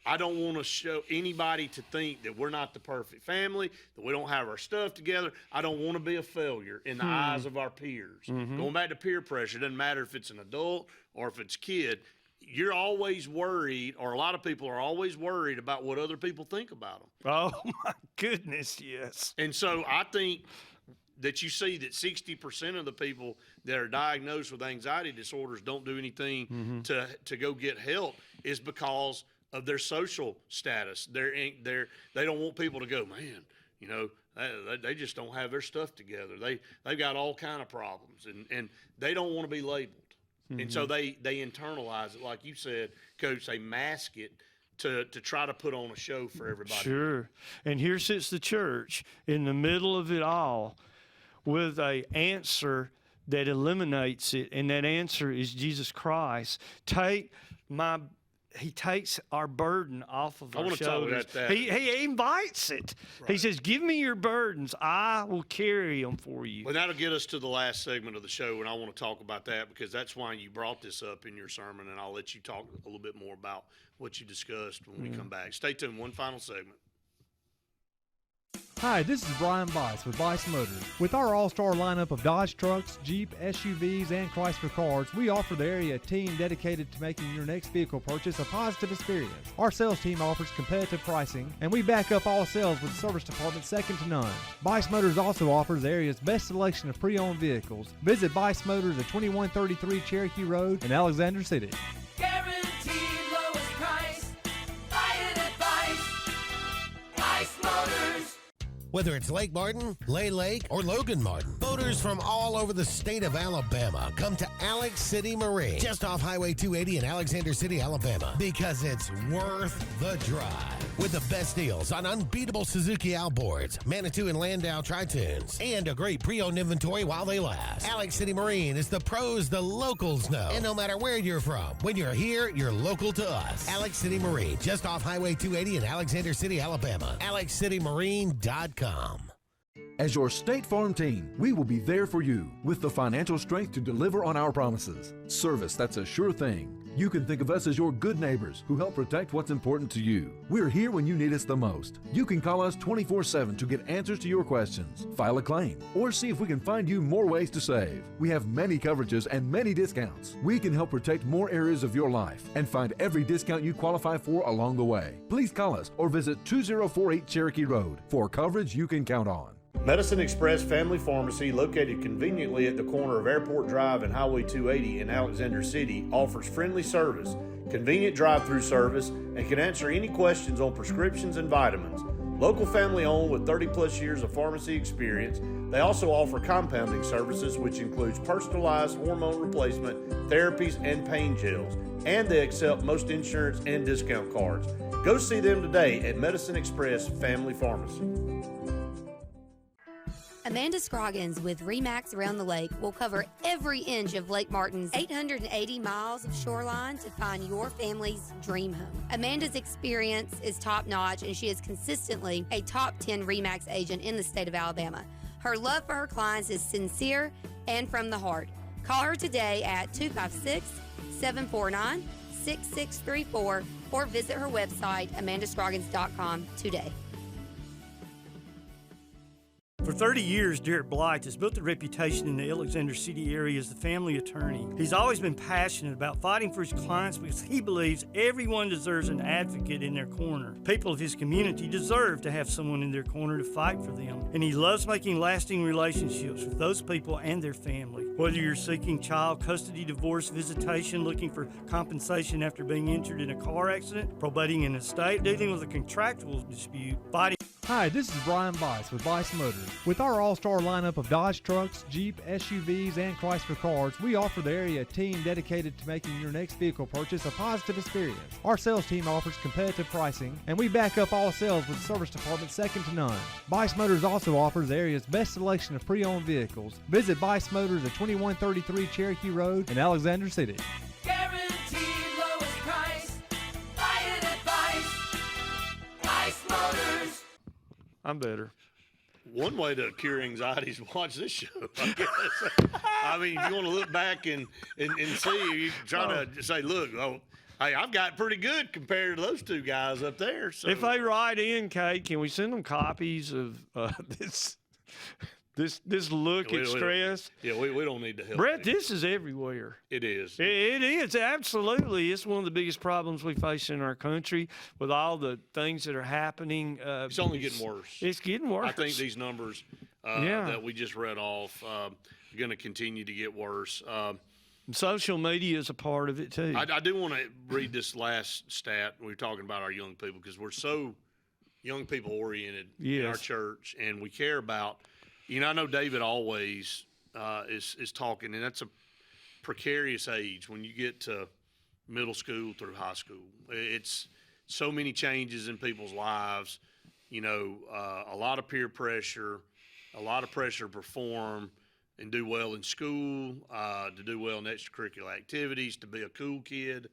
I don't want to show anybody to think that we're not the perfect family, that we don't have our stuff together. I don't want to be a failure in the eyes of our peers. Going back to peer pressure, it doesn't matter if it's an adult or if it's a kid. You're always worried, or a lot of people are always worried about what other people think about them. Oh, my goodness, yes. And so I think that you see that 60% of the people that are diagnosed with anxiety disorders don't do anything to go get help is because of their social status. They don't want people to go, man, you know, they just don't have their stuff together. They've got all kind of problems, and they don't want to be labeled. And so they internalize it, like you said, Coach. They mask it to try to put on a show for everybody. Sure. And here sits the church in the middle of it all with a answer that eliminates it, and that answer is Jesus Christ. He takes our burden off of our shoulders. I want to talk about that. He invites it. Right. He says, give me your burdens. I will carry them for you. Well, that'll get us to the last segment of the show, and I want to talk about that because that's why you brought this up in your sermon, and I'll let you talk a little bit more about what you discussed when we come back. Stay tuned. One final segment. Hi, this is Brian Bice with Bice Motors. With our all-star lineup of Dodge trucks, Jeep, SUVs, and Chrysler cars, we offer the area team dedicated to making your next vehicle purchase a positive experience. Our sales team offers competitive pricing, and we back up all sales with a service department second to none. Bice Motors also offers the area's best selection of pre-owned vehicles. Visit Bice Motors at 2133 Cherokee Road in Alexander City. Guaranteed lowest price. Buy it at Bice Motors. Whether it's Lake Martin, Lay Lake, or Logan Martin, boaters from all over the state of Alabama come to Alex City Marine, just off Highway 280 in Alexander City, Alabama, because it's worth the drive. With the best deals on unbeatable Suzuki outboards, Manitou and Landau Tritoons, and a great pre-owned inventory while they last. Alex City Marine is the pros the locals know. And no matter where you're from, when you're here, you're local to us. Alex City Marine, just off Highway 280 in Alexander City, Alabama. AlexCityMarine.com. As your State Farm team, we will be there for you with the financial strength to deliver on our promises. Service that's a sure thing. You can think of us as your good neighbors who help protect what's important to you. We're here when you need us the most. You can call us 24/7 to get answers to your questions, file a claim, or see if we can find you more ways to save. We have many coverages and many discounts. We can help protect more areas of your life and find every discount you qualify for along the way. Please call us or visit 2048 Cherokee Road for coverage you can count on. Medicine Express Family Pharmacy, located conveniently at the corner of Airport Drive and Highway 280 in Alexander City, offers friendly service, convenient drive-through service, and can answer any questions on prescriptions and vitamins. Local family owned with 30-plus years of pharmacy experience, they also offer compounding services, which includes personalized hormone replacement, therapies, and pain gels. And they accept most insurance and discount cards. Go see them today at Medicine Express Family Pharmacy. Amanda Scroggins with RE/MAX Around the Lake will cover every inch of Lake Martin's 880 miles of shoreline to find your family's dream home. Amanda's experience is top-notch, and she is consistently a top 10 RE/MAX agent in the state of Alabama. Her love for her clients is sincere and from the heart. Call her today at 256-749-6634 or visit her website, amandascroggins.com, today. For 30 years, Derek Blythe has built a reputation in the Alexander City area as the family attorney. He's always been passionate about fighting for his clients because he believes everyone deserves an advocate in their corner. People of his community deserve to have someone in their corner to fight for them. And he loves making lasting relationships with those people and their family. Whether you're seeking child custody, divorce, visitation, looking for compensation after being injured in a car accident, probating an estate, dealing with a contractual dispute, fighting. Hi, this is Brian Bice with Bice Motors. With our all-star lineup of Dodge trucks, Jeep, SUVs, and Chrysler cars, we offer the area team dedicated to making your next vehicle purchase a positive experience. Our sales team offers competitive pricing, and we back up all sales with a service department second to none. Bice Motors also offers the area's best selection of pre-owned vehicles. Visit Bice Motors at 2133 Cherokee Road in Alexander City. Guaranteed lowest price. Buy it at Bice Motors. I'm better. One way to cure anxiety is watch this show, I guess. I mean, if you want to look back and see, you try to say, look, hey, I've got pretty good compared to those two guys up there. So. If they write in, Kate, can we send them copies of this look express? Yeah, we don't need to help. Brett, this is everywhere. It is. It is, absolutely. It's one of the biggest problems we face in our country with all the things that are happening. It's only getting worse. It's getting worse. I think these numbers that we just read off are going to continue to get worse. Social media is a part of it, too. I do want to read this last stat. We're talking about our young people because we're so young people oriented in our church, and we care about – I know David always is talking, and that's a precarious age when you get to middle school through high school. It's so many changes in people's lives, a lot of peer pressure, a lot of pressure to perform and do well in school, to do well in extracurricular activities, to be a cool kid,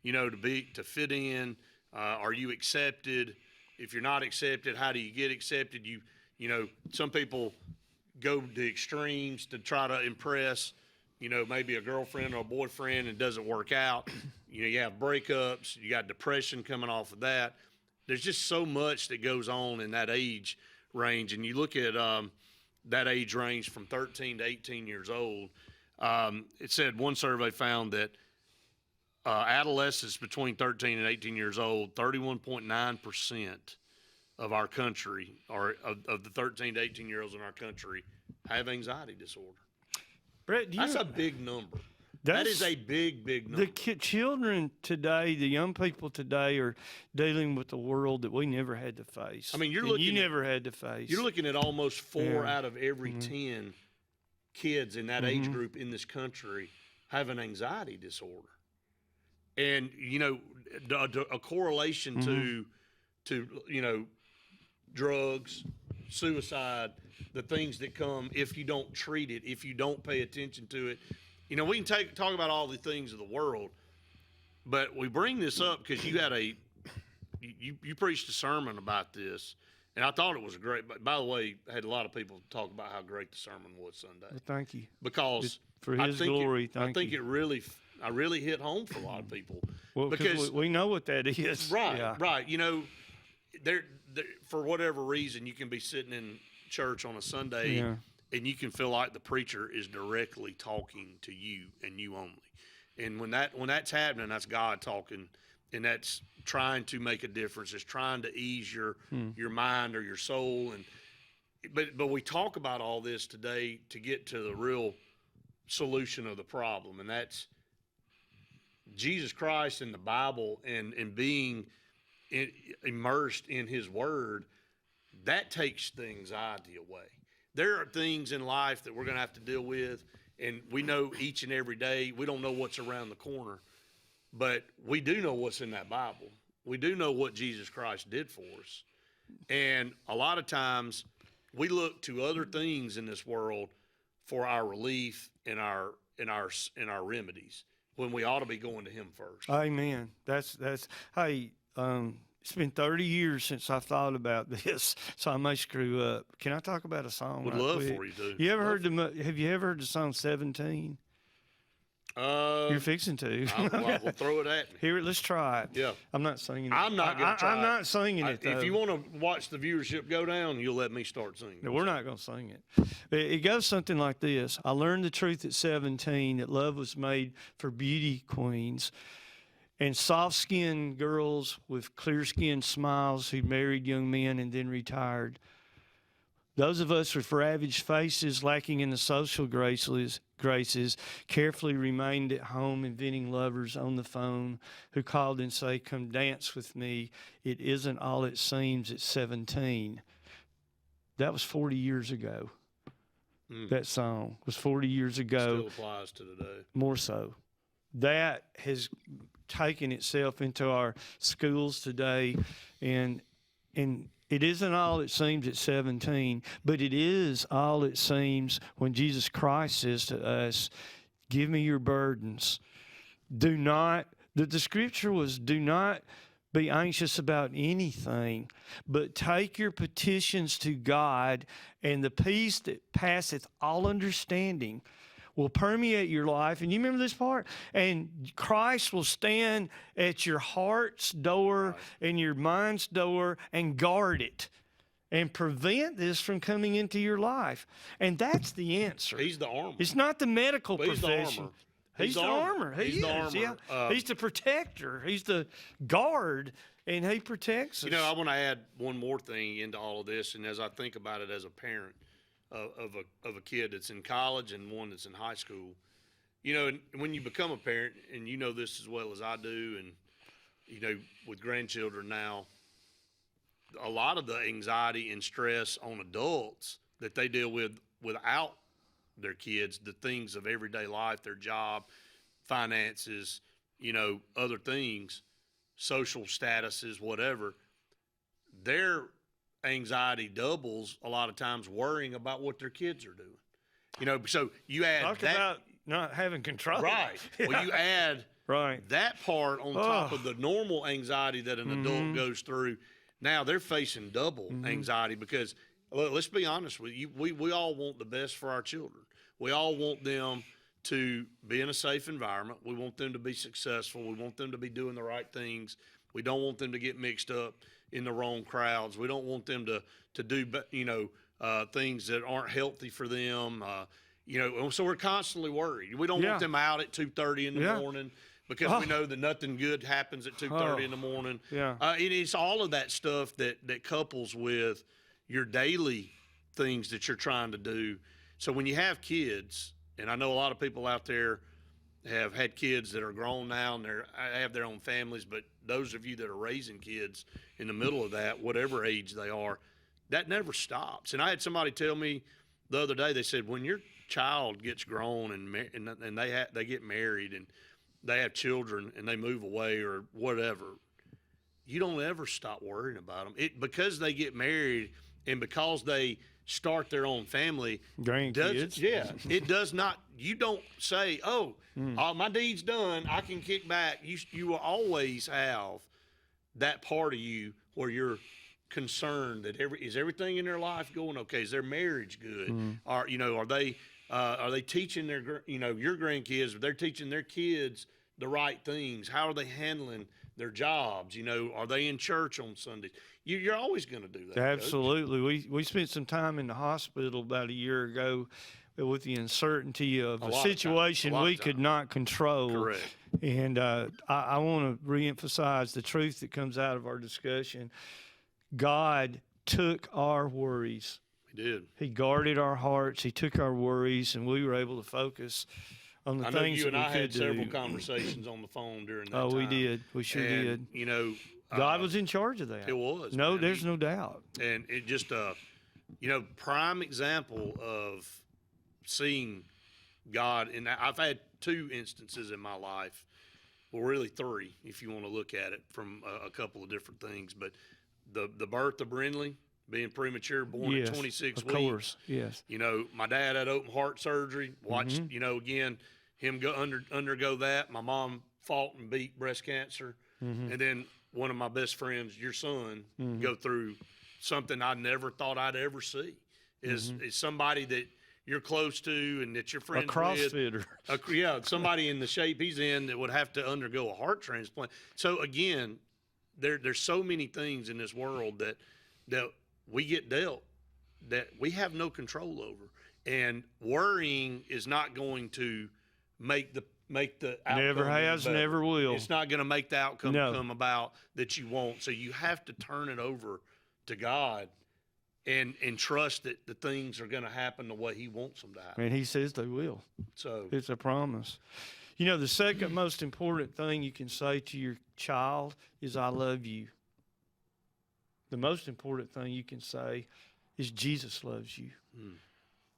to fit in. Are you accepted? If you're not accepted, how do you get accepted? Some people go to extremes to try to impress, maybe a girlfriend or a boyfriend, and it doesn't work out. You have breakups, you got depression coming off of that. There's just so much that goes on in that age range, and you look at that age range from 13 to 18 years old, it said one survey found that adolescents between 13 and 18 years old, 31.9% of our country, or of the 13 to 18-year-olds in our country, have anxiety disorder. Brett, That's a big number. That is a big, big number. The children today, the young people today, are dealing with the world that we never had to face. I mean, you never had to face. You're looking at almost 4 out of every 10 kids in that age group in this country have an anxiety disorder. And, a correlation to drugs, suicide, the things that come if you don't treat it, if you don't pay attention to it. We can talk about all the things of the world, but we bring this up because you had you preached a sermon about this, and I thought it was great. But by the way, I had a lot of people talk about how great the sermon was Sunday. Well, thank you. Because for His glory, I think it really hit home for a lot of people. Well, because we know what that is. Right, yeah. right. There, for whatever reason, you can be sitting in church on a Sunday, and you can feel like the preacher is directly talking to you and you only. And when that's happening, that's God talking, and that's trying to make a difference. It's trying to ease your mind or your soul. But we talk about all this today to get to the real solution of the problem, and that's Jesus Christ and the Bible and being immersed in His Word. That takes the anxiety away. There are things in life that we're going to have to deal with, and we know each and every day. We don't know what's around the corner, but we do know what's in that Bible. We do know what Jesus Christ did for us. And a lot of times we look to other things in this world for our relief and our remedies, when we ought to be going to Him first. Amen. That's hey, it's been 30 years since I've thought about this, so I may screw up. Can I talk about a song? Would right love quick? for you to. Have you ever heard the song 17? You're fixing to. We'll throw it at me. Here, let's try it. Yeah. I'm not singing it. I'm not going to try I'm not singing it, though. If you want to watch the viewership go down, you'll let me start singing. No, we're not going to sing it. It goes something like this. I learned the truth at 17 that love was made for beauty queens and soft-skinned girls with clear-skinned smiles who married young men and then retired. Those of us with ravaged faces lacking in the social graces carefully remained at home, inventing lovers on the phone who called and say, "Come dance with me. It isn't all it seems at 17." That was 40 years ago. That song was 40 years ago. Still applies to today. More so. That has taken itself into our schools today, and it isn't all it seems at 17, but it is all it seems when Jesus Christ says to us, "Give me your burdens." Do not be anxious about anything, but take your petitions to God, and the peace that passeth all understanding will permeate your life. And you remember this part? And Christ will stand at your heart's door and your mind's door and guard it and prevent this from coming into your life. And that's the answer. He's the armor. It's not the medical He's profession. the armor. He's the armor. He's the armor. Yeah. He's the protector. He's the guard, and He protects us. I want to add one more thing into all of this, and as I think about it as a parent of a kid that's in college and one that's in high school, when you become a parent, and you know this as well as I do, and with grandchildren now, a lot of the anxiety and stress on adults that they deal with without their kids, the things of everyday life, their job, finances, other things, social statuses, whatever, their anxiety doubles a lot of times worrying about what their kids are doing. So you add Talk about not having control. Right. Yeah. Well, you add right. that part on top of the normal anxiety that an adult goes through. Now they're facing double anxiety because, let's be honest with you, we all want the best for our children. We all want them to be in a safe environment. We want them to be successful. We want them to be doing the right things. We don't want them to get mixed up in the wrong crowds. We don't want them to do, things that aren't healthy for them. So we're constantly worried. We don't want them out at 2:30 in the morning because we know that nothing good happens at 2:30 in the morning. Yeah. It's all of that stuff that couples with your daily things that you're trying to do. So when you have kids, and I know a lot of people out there have had kids that are grown now and they have their own families, but those of you that are raising kids in the middle of that, whatever age they are, that never stops. And I had somebody tell me the other day, they said, when your child gets grown and they get married and they have children and they move away or whatever, you don't ever stop worrying about them. Because they get married and because they start their own family, grandkids. It does not. You don't say, "Oh, my deed's done. I can kick back." You will always have that part of you where you're concerned that is everything in their life going okay? Is their marriage good? Are they teaching your grandkids? Are they teaching their kids the right things? How are they handling their jobs? Are they in church on Sundays? You're always going to do that. Absolutely. We spent some time in the hospital about a year ago with the uncertainty of a situation we could not control. Correct. And I want to reemphasize the truth that comes out of our discussion. God took our worries. He did. He guarded our hearts. He took our worries, and we were able to focus on the things that we could do. I know you and I had several conversations on the phone during that time. Oh, we did. We sure did. God was in charge of that. It was. No, there's no doubt. And it just, prime example of seeing God. And I've had 2 instances in my life, well, really 3, if you want to look at it from a couple of different things. But the birth of Brindley, being premature, born at 26 weeks. Of course, yes. My dad had open heart surgery. Watched, again, him undergo that. My mom fought and beat breast cancer. And then one of my best friends, your son, go through something I never thought I'd ever see. Is somebody that you're close to and that you're friends with. A CrossFitter. Somebody in the shape he's in that would have to undergo a heart transplant. So again, there's so many things in this world that we get dealt that we have no control over. And worrying is not going to make the outcome. Never has, never will. It's not going to make the outcome come about that you want. So you have to turn it over to God and trust that the things are going to happen the way He wants them to happen. And He says they will. So it's a promise. The second most important thing you can say to your child is, "I love you." The most important thing you can say is, "Jesus loves you."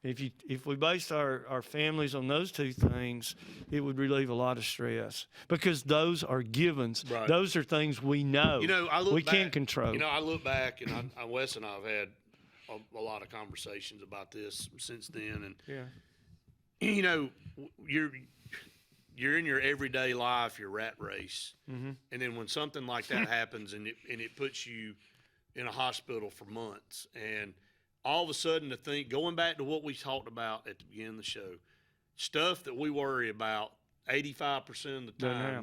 If we based our families on those 2 things, it would relieve a lot of stress because those are givens. Right. Those are things we know. We can't control. I look back, and Wes and I have had a lot of conversations about this since then. And you're in your everyday life, your rat race, and then when something like that happens, and it puts you in a hospital for months, and all of a sudden going back to what we talked about at the beginning of the show, stuff that we worry about 85% of the time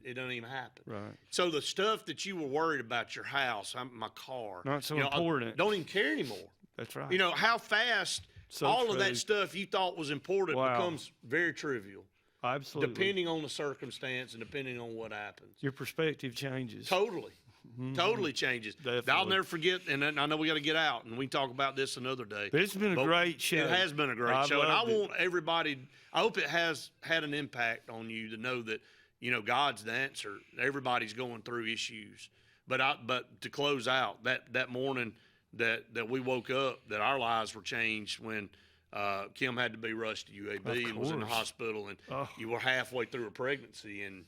it don't even happen. Right. So the stuff that you were worried about, your house, my car, not so important, don't even care anymore. That's right. How fast all of that stuff you thought was important becomes very trivial. Absolutely. Depending on the circumstance and depending on what happens. Your perspective changes. Totally. Totally changes. Definitely. I'll never forget, and I know we got to get out, and we can talk about this another day. But it's been a great show. It has been a great show, and I want everybody. I hope it has had an impact on you to know that God's the answer. Everybody's going through issues, but to close out that morning that we woke up, that our lives were changed when Kim had to be rushed to UAB and was in the hospital, and you were halfway through a pregnancy, and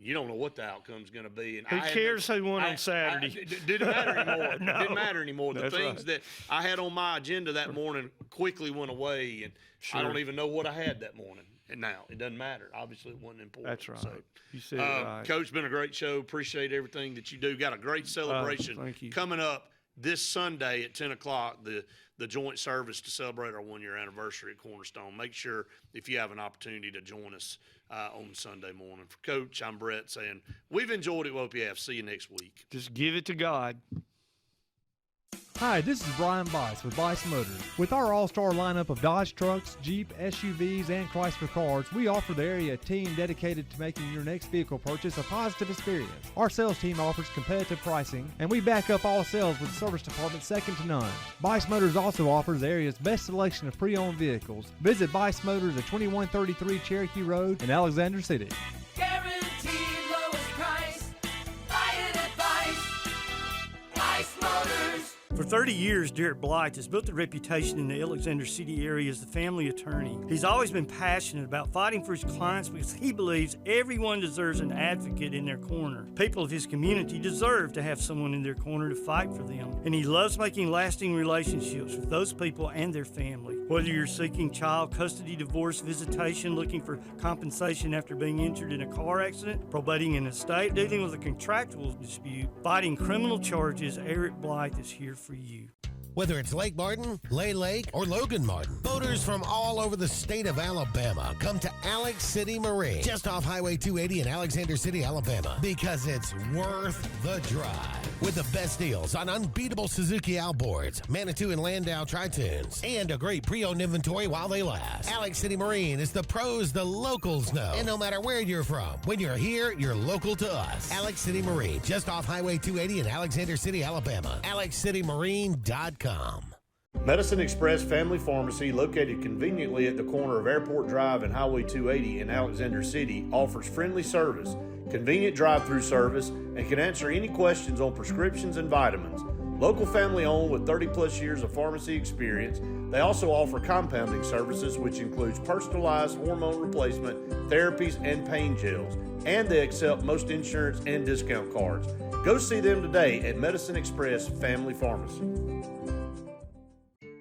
you don't know what the outcome's going to be. And who cares who won on Saturday? It didn't matter anymore. No. It didn't matter anymore. The That's things that I had on my agenda that morning quickly went away, and I don't even know what I had that morning. And now it doesn't matter. Obviously, it wasn't important. That's right. So, you said it right. Coach, been a great show. Appreciate everything that you do. Got a great celebration thank you. coming up this Sunday at 10 o'clock, the joint service to celebrate our 1-year anniversary at Cornerstone. Make sure if you have an opportunity to join us on Sunday morning. For Coach, I'm Brett saying we've enjoyed it, WOPF. See you next week. Just give it to God. Hi, this is Brian Bice with Bice Motors. With our all-star lineup of Dodge trucks, Jeep, SUVs, and Chrysler cars, we offer the area team dedicated to making your next vehicle purchase a positive experience. Our sales team offers competitive pricing, and we back up all sales with a service department second to none. Bice Motors also offers the area's best selection of pre-owned vehicles. Visit Bice Motors at 2133 Cherokee Road in Alexander City. Guaranteed lowest price. Buy it at Bice Motors. For 30 years, Derek Blythe has built a reputation in the Alexander City area as the family attorney. He's always been passionate about fighting for his clients because he believes everyone deserves an advocate in their corner. People of his community deserve to have someone in their corner to fight for them. And he loves making lasting relationships with those people and their family. Whether you're seeking child custody, divorce, visitation, looking for compensation after being injured in a car accident, probating an estate, dealing with a contractual dispute, fighting criminal charges, Eric Blythe is here for you. Whether it's Lake Martin, Lay Lake, or Logan Martin, boaters from all over the state of Alabama come to Alex City Marine, just off Highway 280 in Alexander City, Alabama, because it's worth the drive. With the best deals on unbeatable Suzuki outboards, Manitou and Landau Tritoons, and a great pre-owned inventory while they last. Alex City Marine is the pros the locals know. And no matter where you're from, when you're here, you're local to us. Alex City Marine, just off Highway 280 in Alexander City, Alabama. AlexCityMarine.com. Medicine Express Family Pharmacy, located conveniently at the corner of Airport Drive and Highway 280 in Alexander City, offers friendly service, convenient drive-through service, and can answer any questions on prescriptions and vitamins. Local family owned with 30-plus years of pharmacy experience, they also offer compounding services, which includes personalized hormone replacement, therapies, and pain gels. And they accept most insurance and discount cards. Go see them today at Medicine Express Family Pharmacy.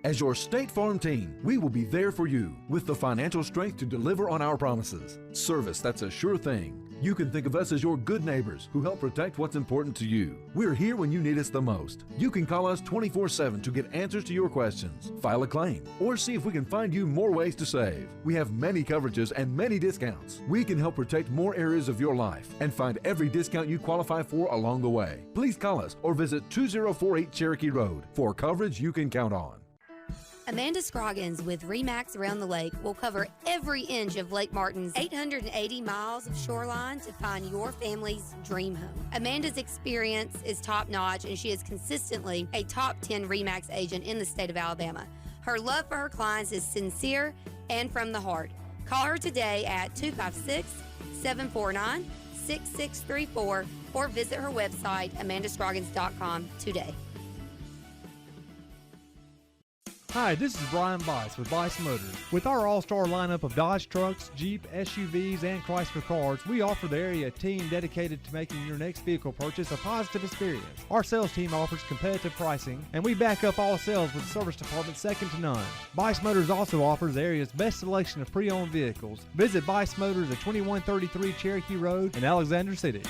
As your State Farm team, we will be there for you with the financial strength to deliver on our promises. Service that's a sure thing. You can think of us as your good neighbors who help protect what's important to you. We're here when you need us the most. You can call us 24/7 to get answers to your questions, file a claim, or see if we can find you more ways to save. We have many coverages and many discounts. We can help protect more areas of your life and find every discount you qualify for along the way. Please call us or visit 2048 Cherokee Road for coverage you can count on. Amanda Scroggins with RE/MAX Around the Lake will cover every inch of Lake Martin's 880 miles of shoreline to find your family's dream home. Amanda's experience is top-notch, and she is consistently a top 10 RE/MAX agent in the state of Alabama. Her love for her clients is sincere and from the heart. Call her today at 256-749-6634 or visit her website, amandascroggins.com today. Hi, this is Brian Bice with Bice Motors. With our all-star lineup of Dodge trucks, Jeep, SUVs, and Chrysler cars, we offer the area team dedicated to making your next vehicle purchase a positive experience. Our sales team offers competitive pricing, and we back up all sales with a service department second to none. Bice Motors also offers the area's best selection of pre-owned vehicles. Visit Bice Motors at 2133 Cherokee Road in Alexander City.